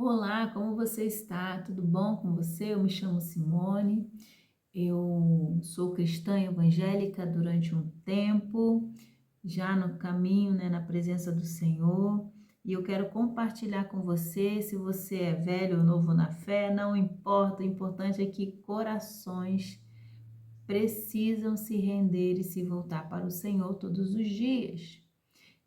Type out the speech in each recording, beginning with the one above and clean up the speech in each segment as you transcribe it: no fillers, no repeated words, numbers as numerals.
Olá, como você está? Tudo bom com você? Eu me chamo Simone, eu sou cristã evangélica durante um tempo, já no caminho, né, na presença do Senhor, e eu quero compartilhar com você, se você é velho ou novo na fé, não importa, o importante é que corações precisam se render e se voltar para o Senhor todos os dias.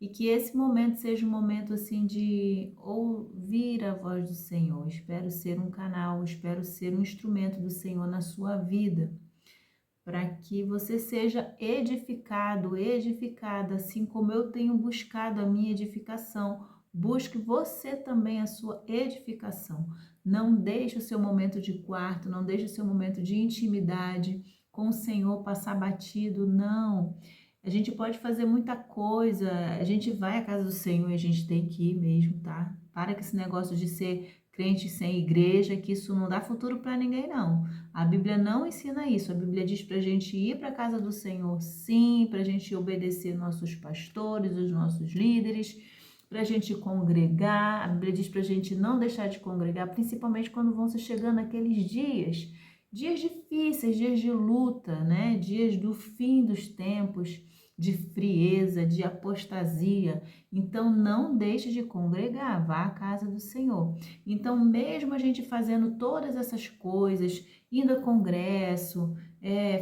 E que esse momento seja um momento assim de ouvir a voz do Senhor. Espero ser um canal, espero ser um instrumento do Senhor na sua vida, para que você seja edificado, edificada, assim como eu tenho buscado a minha edificação. Busque você também a sua edificação. Não deixe o seu momento de quarto, não deixe o seu momento de intimidade com o Senhor passar batido, não. A gente pode fazer muita coisa, a gente vai à casa do Senhor e a gente tem que ir mesmo, tá? Para com esse negócio de ser crente sem igreja, que isso não dá futuro para ninguém, não. A Bíblia não ensina isso. A Bíblia diz para a gente ir para a casa do Senhor, sim, para a gente obedecer nossos pastores, os nossos líderes, para a gente congregar. A Bíblia diz para a gente não deixar de congregar, principalmente quando vão se chegando aqueles dias, dias difíceis, dias de luta, né? Dias do fim dos tempos, de frieza, de apostasia. Então, não deixe de congregar, vá à casa do Senhor. Então, mesmo a gente fazendo todas essas coisas, indo a congresso,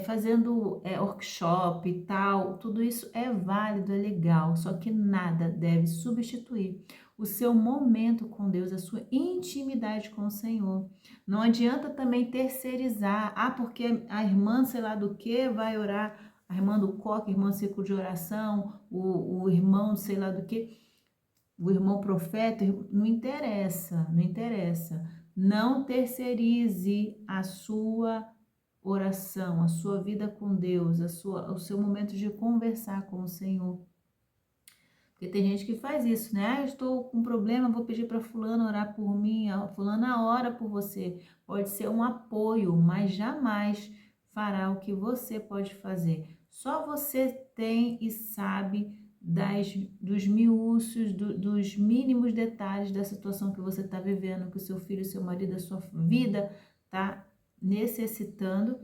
fazendo workshop e tal, tudo isso é válido, é legal, só que nada deve substituir o seu momento com Deus, a sua intimidade com o Senhor. Não adianta também terceirizar, porque a irmã, sei lá do que, vai orar, a irmã do coque, a irmã do círculo de oração, o irmão, sei lá do que, o irmão profeta, não interessa, não interessa. Não terceirize a sua oração, a sua vida com Deus, o seu momento de conversar com o Senhor. Porque tem gente que faz isso, né? Ah, estou com um problema, vou pedir para fulano orar por mim, a fulana ora por você. Pode ser um apoio, mas jamais fará o que você pode fazer. Só você tem e sabe dos miúços, dos mínimos detalhes da situação que você está vivendo, que o seu filho, seu marido, a sua vida está necessitando.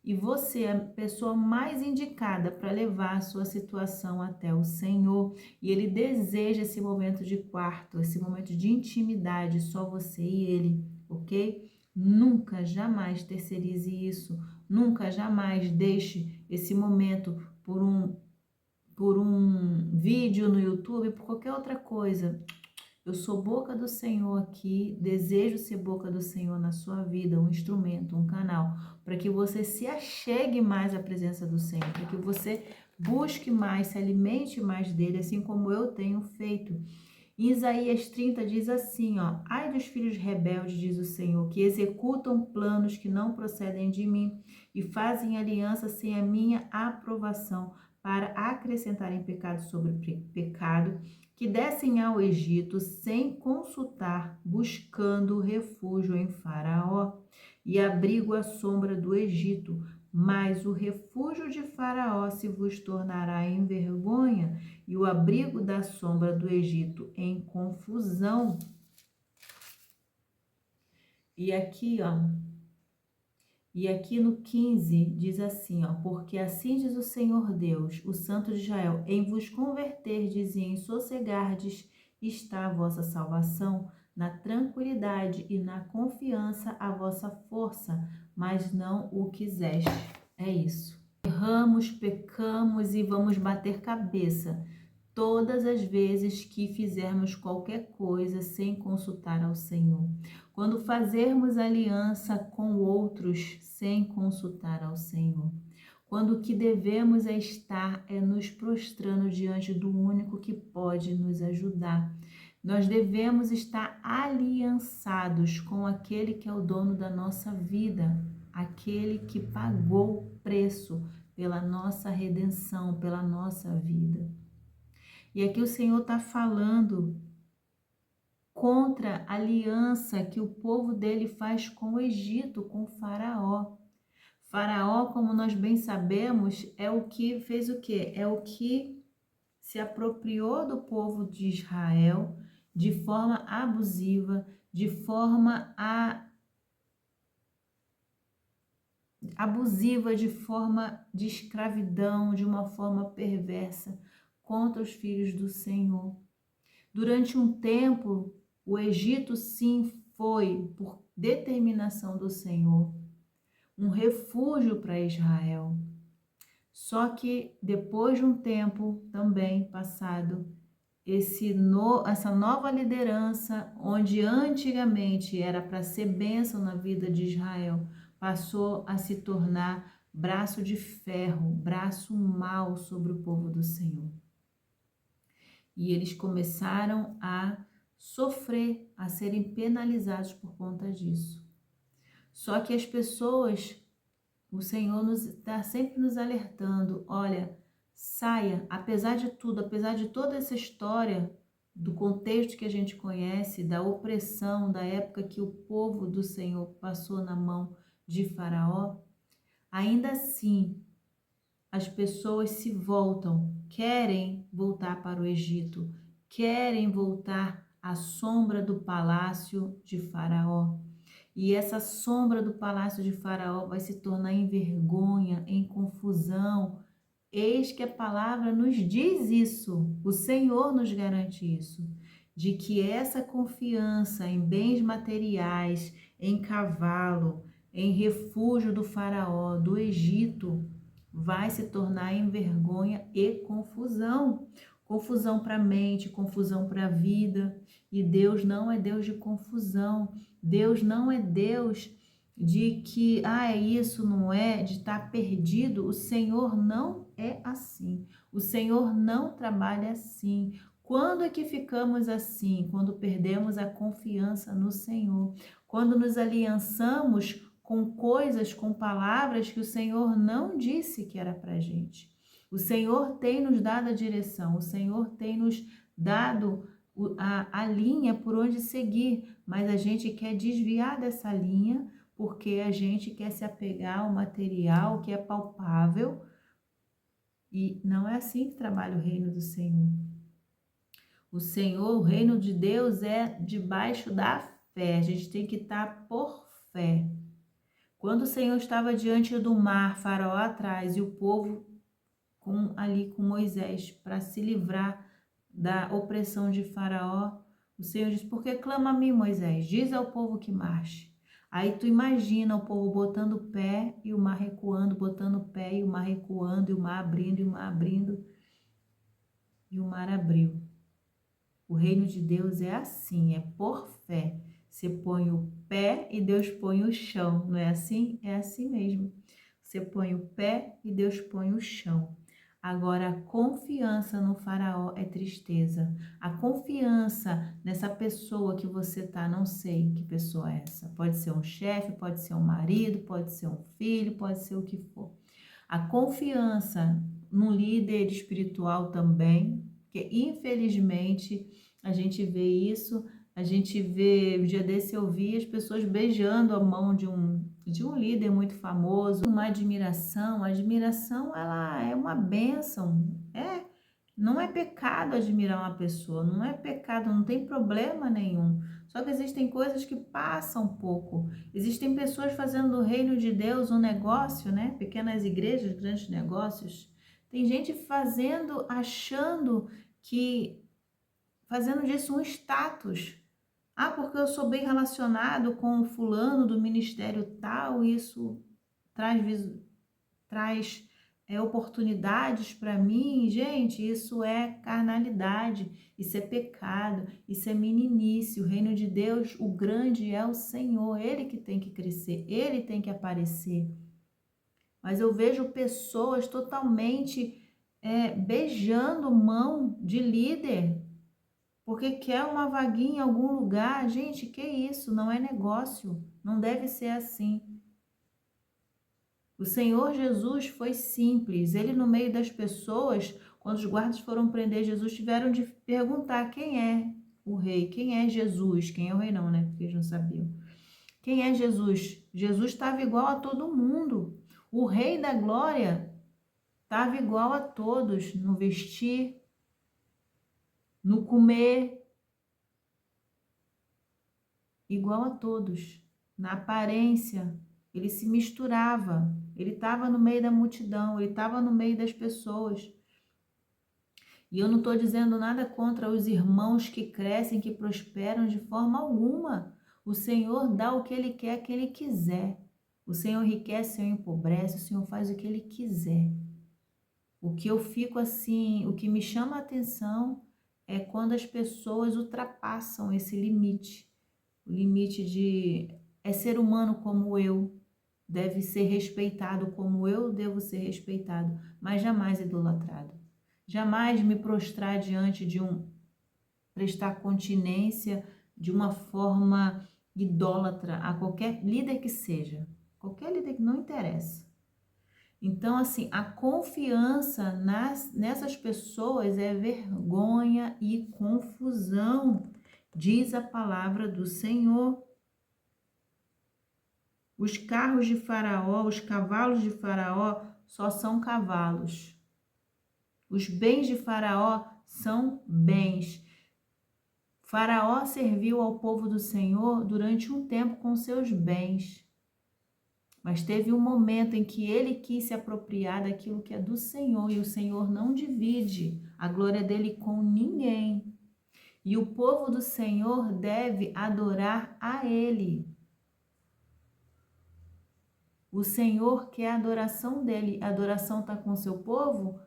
E você é a pessoa mais indicada para levar a sua situação até o Senhor. E Ele deseja esse momento de quarto, esse momento de intimidade, só você e Ele, ok? Nunca, jamais terceirize isso. Nunca, jamais deixe esse momento por um vídeo no YouTube, por qualquer outra coisa. Eu sou boca do Senhor aqui, desejo ser boca do Senhor na sua vida, um instrumento, um canal, para que você se achegue mais à presença do Senhor, para que você busque mais, se alimente mais dele, assim como eu tenho feito. Em Isaías 30 diz assim, ó: ai dos filhos rebeldes, diz o Senhor, que executam planos que não procedem de mim e fazem aliança sem a minha aprovação, para acrescentarem pecado sobre pecado, que descem ao Egito sem consultar, buscando refúgio em Faraó e abrigo à sombra do Egito. Mas o refúgio de Faraó se vos tornará em vergonha, e o abrigo da sombra do Egito em confusão. E aqui, ó, e aqui no 15 diz assim, ó: porque assim diz o Senhor Deus, o Santo de Israel, em vos converterdes e em sossegardes está a vossa salvação, na tranquilidade e na confiança a vossa força, mas não o quiseste. É isso. Erramos, pecamos e vamos bater cabeça todas as vezes que fizermos qualquer coisa sem consultar ao Senhor. Quando fazermos aliança com outros sem consultar ao Senhor. Quando o que devemos é estar nos prostrando diante do único que pode nos ajudar. Nós devemos estar aliançados com aquele que é o dono da nossa vida, aquele que pagou o preço pela nossa redenção, pela nossa vida. E aqui o Senhor está falando contra a aliança que o povo dele faz com o Egito, com o Faraó. Faraó, como nós bem sabemos, é o que fez o quê? É o que se apropriou do povo de Israel de forma abusiva, de forma abusiva, de forma de escravidão, de uma forma perversa contra os filhos do Senhor. Durante um tempo, o Egito sim foi, por determinação do Senhor, um refúgio para Israel. Só que depois de um tempo também passado, essa nova liderança, onde antigamente era para ser bênção na vida de Israel, passou a se tornar braço de ferro, braço mau sobre o povo do Senhor. E eles começaram a sofrer, a serem penalizados por conta disso. Só que as pessoas, o Senhor está sempre nos alertando, olha, saia, apesar de tudo, apesar de toda essa história, do contexto que a gente conhece, da opressão, da época que o povo do Senhor passou na mão de Faraó, ainda assim, as pessoas se voltam, querem voltar para o Egito, querem voltar à sombra do palácio de Faraó. E essa sombra do palácio de Faraó vai se tornar em vergonha, em confusão. Eis que a palavra nos diz isso, o Senhor nos garante isso, de que essa confiança em bens materiais, em cavalo, em refúgio do Faraó, do Egito, vai se tornar em vergonha e confusão. Confusão para a mente, confusão para a vida. E Deus não é Deus de confusão. Deus não é Deus de que, é isso, não é, de estar perdido. O Senhor não é assim. O Senhor não trabalha assim. Quando é que ficamos assim? Quando perdemos a confiança no Senhor. Quando nos aliançamos com coisas, com palavras que o Senhor não disse que era para gente. O Senhor tem nos dado a direção, o Senhor tem nos dado a linha por onde seguir, mas a gente quer desviar dessa linha porque a gente quer se apegar ao material que é palpável e não é assim que trabalha o reino do Senhor. O Senhor, o reino de Deus é debaixo da fé, a gente tem que estar por fé. Quando o Senhor estava diante do mar, Faraó atrás, e o povo ali com Moisés para se livrar da opressão de Faraó, o Senhor disse, por que clama a mim, Moisés? Diz ao povo que marche. Aí tu imagina o povo botando o pé e o mar recuando, botando o pé e o mar recuando, e o mar abrindo, e o mar abrindo, e o mar abriu. O reino de Deus é assim, é por fé. Você põe o pé e Deus põe o chão, não é assim? É assim mesmo. Você põe o pé e Deus põe o chão. Agora, a confiança no Faraó é tristeza. A confiança nessa pessoa que você tá, não sei que pessoa é essa. Pode ser um chefe, pode ser um marido, pode ser um filho, pode ser o que for. A confiança no líder espiritual também, porque infelizmente a gente vê isso, a gente vê, um dia desse eu vi as pessoas beijando a mão de um líder muito famoso, uma admiração. A admiração, ela é uma bênção, não é pecado admirar uma pessoa, não é pecado, não tem problema nenhum. Só que existem coisas que passam um pouco. Existem pessoas fazendo do reino de Deus um negócio, né? Pequenas igrejas, grandes negócios. Tem gente fazendo, achando que, fazendo disso um status. Porque eu sou bem relacionado com o fulano do ministério tal, isso traz oportunidades para mim. Gente, isso é carnalidade, isso é pecado, isso é meninice. O reino de Deus, o grande é o Senhor, Ele que tem que crescer, Ele tem que aparecer. Mas eu vejo pessoas totalmente beijando mão de líder, porque quer uma vaguinha em algum lugar. Gente, que isso? Não é negócio, não deve ser assim. O Senhor Jesus foi simples. Ele, no meio das pessoas, quando os guardas foram prender Jesus, tiveram de perguntar quem é o rei, quem é Jesus, quem é o rei não, né? Porque eles não sabiam. Quem é Jesus? Jesus estava igual a todo mundo. O rei da glória estava igual a todos, no vestir, no comer, igual a todos. Na aparência, ele se misturava, ele estava no meio da multidão, ele estava no meio das pessoas. E eu não estou dizendo nada contra os irmãos que crescem, que prosperam de forma alguma. O Senhor dá o que Ele quer, que Ele quiser. O Senhor enriquece, o Senhor empobrece, o Senhor faz o que Ele quiser. O que eu fico assim, o que me chama a atenção é quando as pessoas ultrapassam esse limite. O limite de é ser humano como eu, deve ser respeitado como eu devo ser respeitado, mas jamais idolatrado. Jamais me prostrar diante de prestar continência de uma forma idólatra a qualquer líder que seja. Qualquer líder que não interessa. Então, assim, a confiança nessas pessoas é vergonha e confusão, diz a palavra do Senhor. Os carros de Faraó, os cavalos de Faraó só são cavalos. Os bens de Faraó são bens. Faraó serviu ao povo do Senhor durante um tempo com seus bens. Mas teve um momento em que ele quis se apropriar daquilo que é do Senhor, e o Senhor não divide a glória dele com ninguém. E o povo do Senhor deve adorar a ele. O Senhor quer a adoração dele. A adoração está com o seu povo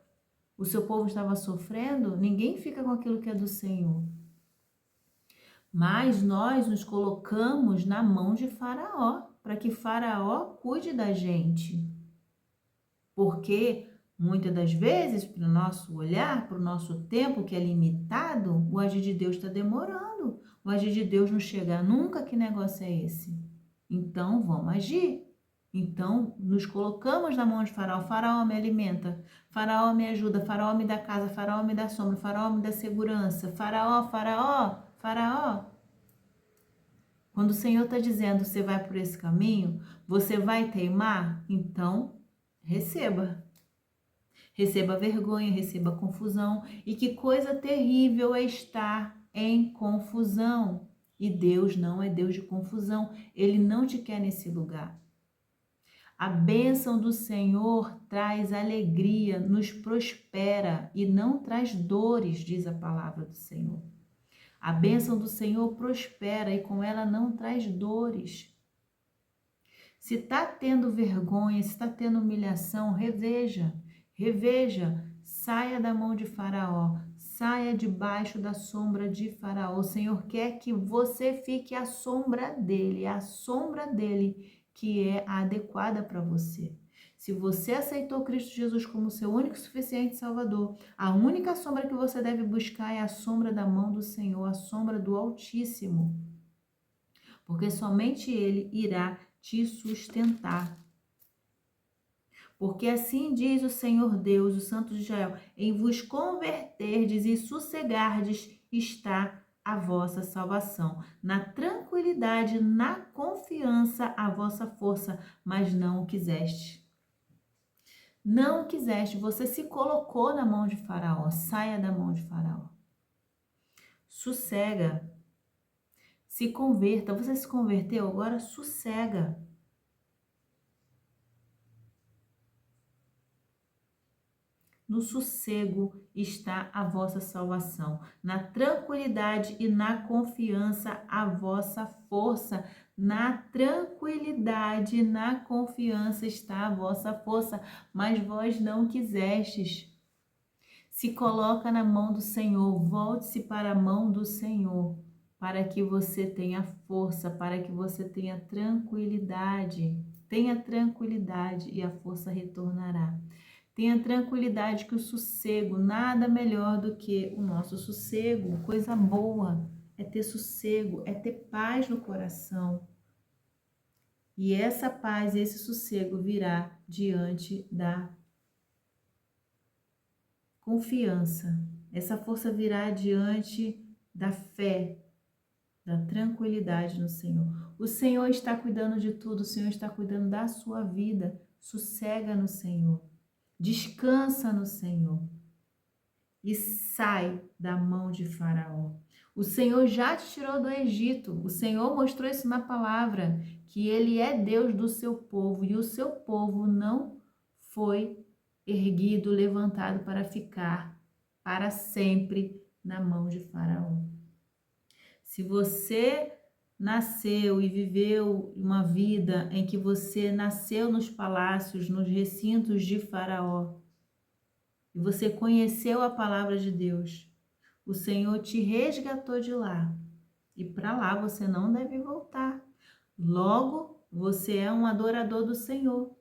estava sofrendo, ninguém fica com aquilo que é do Senhor. Mas nós nos colocamos na mão de Faraó, para que Faraó cuide da gente. Porque muitas das vezes, para o nosso olhar, para o nosso tempo que é limitado, o agir de Deus está demorando. O agir de Deus não chega nunca. Que negócio é esse? Então vamos agir. Então nos colocamos na mão de Faraó. Faraó me alimenta, Faraó me ajuda, Faraó me dá casa, Faraó me dá sombra, Faraó me dá segurança. Faraó, Faraó, Faraó. Quando o Senhor está dizendo, você vai por esse caminho, você vai teimar? Então, receba. Receba vergonha, receba confusão. E que coisa terrível é estar em confusão. E Deus não é Deus de confusão. Ele não te quer nesse lugar. A bênção do Senhor traz alegria, nos prospera e não traz dores, diz a palavra do Senhor. A bênção do Senhor prospera e com ela não traz dores. Se está tendo vergonha, se está tendo humilhação, reveja, saia da mão de Faraó, saia debaixo da sombra de Faraó. O Senhor quer que você fique à sombra dele, a sombra dele que é a adequada para você. Se você aceitou Cristo Jesus como seu único e suficiente Salvador, a única sombra que você deve buscar é a sombra da mão do Senhor, a sombra do Altíssimo. Porque somente Ele irá te sustentar. Porque assim diz o Senhor Deus, o Santo de Israel, em vos converterdes e sossegardes está a vossa salvação. Na tranquilidade, na confiança, a vossa força, mas não o quiseste. Não quiseste, você se colocou na mão de Faraó, saia da mão de Faraó. Sossega. Se converta, você se converteu, agora sossega. No sossego está a vossa salvação, na tranquilidade e na confiança a vossa força. Na tranquilidade e na confiança está a vossa força, mas vós não quisestes. Se coloca na mão do Senhor, volte-se para a mão do Senhor, para que você tenha força, para que você tenha tranquilidade. Tenha tranquilidade e a força retornará. Tenha tranquilidade que o sossego, nada melhor do que o nosso sossego, coisa boa, é ter sossego, é ter paz no coração. E essa paz, esse sossego virá diante da confiança. Essa força virá diante da fé, da tranquilidade no Senhor. O Senhor está cuidando de tudo, o Senhor está cuidando da sua vida. Sossega no Senhor. Descansa no Senhor. e sai da mão de Faraó. O Senhor já te tirou do Egito. O Senhor mostrou isso na palavra, que Ele é Deus do seu povo e o seu povo não foi erguido, levantado para ficar para sempre na mão de Faraó. Se você nasceu e viveu uma vida em que você nasceu nos palácios, nos recintos de Faraó, e você conheceu a palavra de Deus, o Senhor te resgatou de lá, e para lá você não deve voltar. Logo, você é um adorador do Senhor,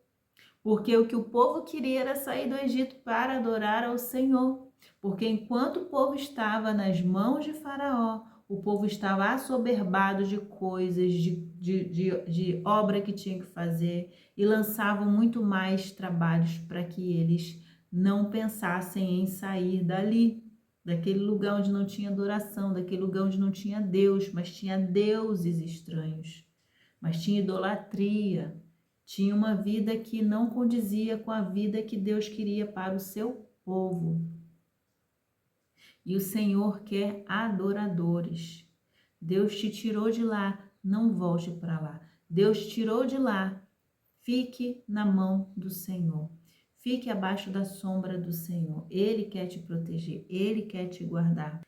porque o que o povo queria era sair do Egito para adorar ao Senhor, porque enquanto o povo estava nas mãos de Faraó, o povo estava assoberbado de coisas, de obra que tinha que fazer, e lançavam muito mais trabalhos para que eles não pensassem em sair dali, daquele lugar onde não tinha adoração, daquele lugar onde não tinha Deus, mas tinha deuses estranhos, mas tinha idolatria, tinha uma vida que não condizia com a vida que Deus queria para o seu povo. E o Senhor quer adoradores. Deus te tirou de lá, não volte para lá. Deus te tirou de lá, fique na mão do Senhor. Fique abaixo da sombra do Senhor. Ele quer te proteger, Ele quer te guardar.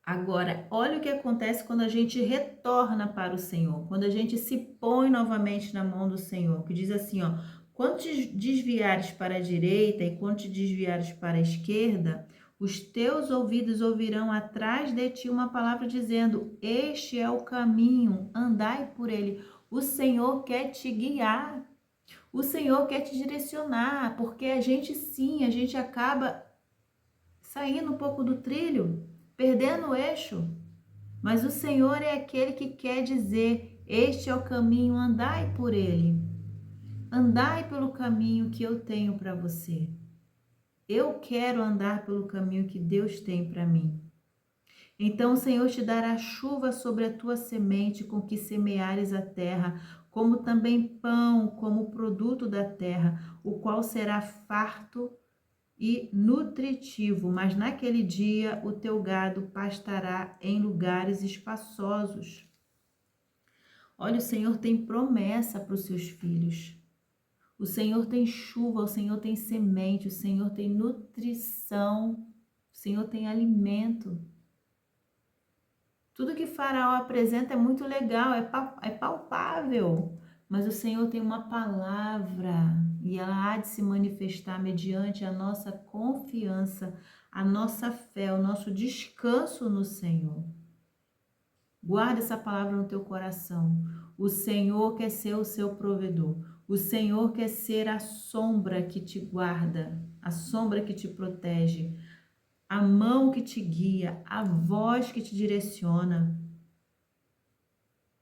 Agora, olha o que acontece quando a gente retorna para o Senhor, quando a gente se põe novamente na mão do Senhor, que diz assim, ó, quando te desviares para a direita e quando te desviares para a esquerda, os teus ouvidos ouvirão atrás de ti uma palavra dizendo, este é o caminho, andai por ele. O Senhor quer te guiar, o Senhor quer te direcionar, porque a gente acaba saindo um pouco do trilho, perdendo o eixo. Mas o Senhor é aquele que quer dizer, este é o caminho, andai por ele. Andai pelo caminho que eu tenho para você. Eu quero andar pelo caminho que Deus tem para mim. Então o Senhor te dará chuva sobre a tua semente com que semeares a terra, como também pão, como produto da terra, o qual será farto e nutritivo, mas naquele dia o teu gado pastará em lugares espaçosos. Olha, o Senhor tem promessa para os seus filhos. O Senhor tem chuva, o Senhor tem semente, o Senhor tem nutrição, o Senhor tem alimento. Tudo que Faraó apresenta é muito legal, é palpável, mas o Senhor tem uma palavra e ela há de se manifestar mediante a nossa confiança, a nossa fé, o nosso descanso no Senhor. Guarda essa palavra no teu coração. O Senhor quer ser o seu provedor. O Senhor quer ser a sombra que te guarda, a sombra que te protege, a mão que te guia, a voz que te direciona.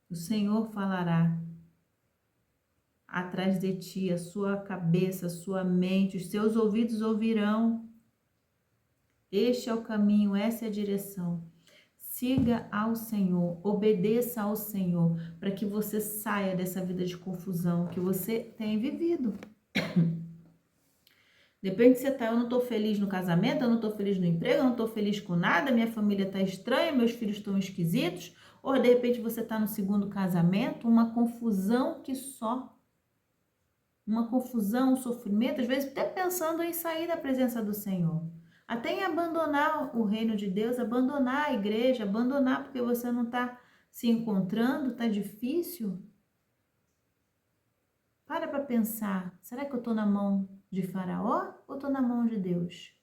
O Senhor falará atrás de ti, a sua cabeça, a sua mente, os seus ouvidos ouvirão. Este é o caminho, essa é a direção. Siga ao Senhor, obedeça ao Senhor, para que você saia dessa vida de confusão que você tem vivido. Depende de você tá, eu não tô feliz no casamento, eu não tô feliz no emprego, eu não tô feliz com nada, minha família tá estranha, meus filhos estão esquisitos, ou de repente você tá no segundo casamento, uma confusão que só, uma confusão, um sofrimento, às vezes até pensando em sair da presença do Senhor, até em abandonar o reino de Deus, abandonar a igreja, abandonar porque você não tá se encontrando, tá difícil. Para pensar, será que eu tô na mão de Faraó ou tô na mão de Deus?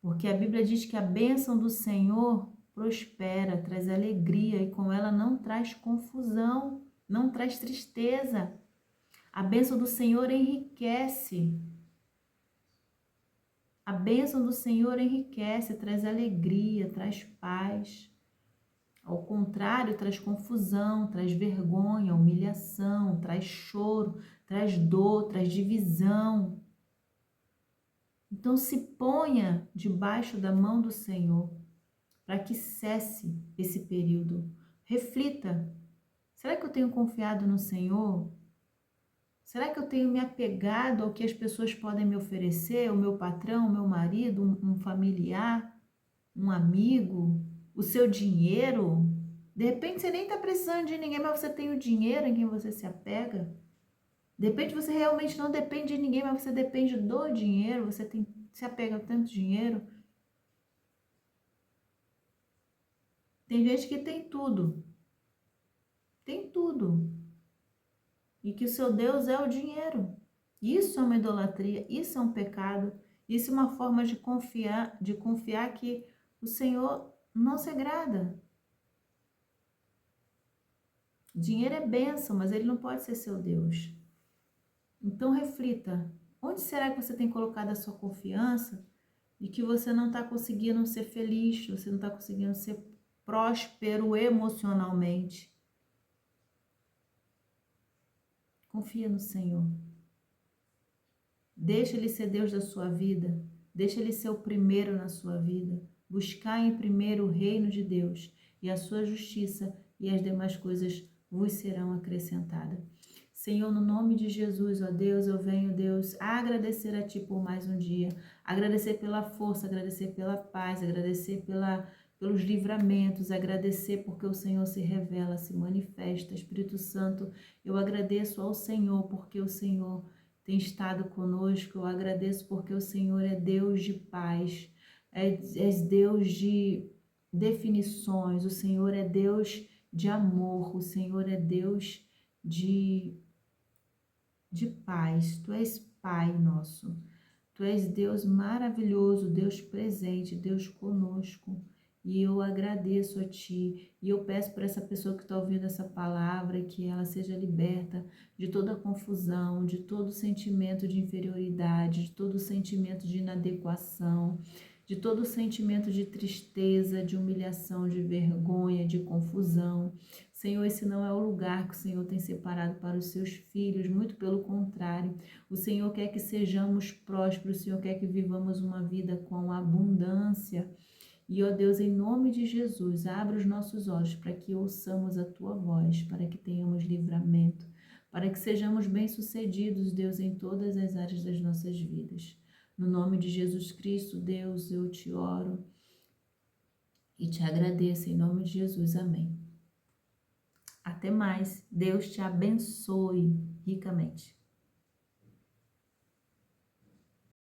Porque a Bíblia diz que a bênção do Senhor prospera, traz alegria e com ela não traz confusão, não traz tristeza. A bênção do Senhor enriquece. A bênção do Senhor enriquece, traz alegria, traz paz. Ao contrário, traz confusão, traz vergonha, humilhação, traz choro, traz dor, traz divisão. Então se ponha debaixo da mão do Senhor para que cesse esse período. Reflita, será que eu tenho confiado no Senhor? Será que eu tenho me apegado ao que as pessoas podem me oferecer? O meu patrão, o meu marido, um familiar, um amigo, o seu dinheiro? De repente você nem está precisando de ninguém, mas você tem o dinheiro em quem você se apega. De repente você realmente não depende de ninguém, mas você depende do dinheiro, se apega a tanto dinheiro. Tem gente que tem tudo, e que o seu Deus é o dinheiro. Isso é uma idolatria, isso é um pecado, isso é uma forma de confiar que o Senhor não se agrada. Dinheiro é bênção, mas ele não pode ser seu Deus. Então reflita, onde será que você tem colocado a sua confiança e que você não está conseguindo ser feliz, você não está conseguindo ser próspero emocionalmente? Confia no Senhor. Deixa Ele ser Deus da sua vida. Deixa Ele ser o primeiro na sua vida. Buscar em primeiro o reino de Deus e a sua justiça, e as demais coisas vos serão acrescentadas. Senhor, no nome de Jesus, ó Deus, eu venho, Deus, agradecer a Ti por mais um dia. Agradecer pela força, agradecer pela paz, agradecer pelos livramentos, agradecer porque o Senhor se revela, se manifesta. Espírito Santo, eu agradeço ao Senhor porque o Senhor tem estado conosco. Eu agradeço porque o Senhor é Deus de paz, és Deus de definições, o Senhor é Deus de amor, o Senhor é Deus de paz. Tu és Pai nosso, Tu és Deus maravilhoso, Deus presente, Deus conosco. E eu agradeço a Ti, e eu peço por essa pessoa que está ouvindo essa palavra, que ela seja liberta de toda confusão, de todo sentimento de inferioridade, de todo sentimento de inadequação, de todo sentimento de tristeza, de humilhação, de vergonha, de confusão. Senhor, esse não é o lugar que o Senhor tem separado para os seus filhos, muito pelo contrário. O Senhor quer que sejamos prósperos, o Senhor quer que vivamos uma vida com abundância. E, ó Deus, em nome de Jesus, abra os nossos olhos para que ouçamos a Tua voz, para que tenhamos livramento, para que sejamos bem-sucedidos, Deus, em todas as áreas das nossas vidas. No nome de Jesus Cristo, Deus, eu te oro e te agradeço em nome de Jesus. Amém. Até mais. Deus te abençoe ricamente.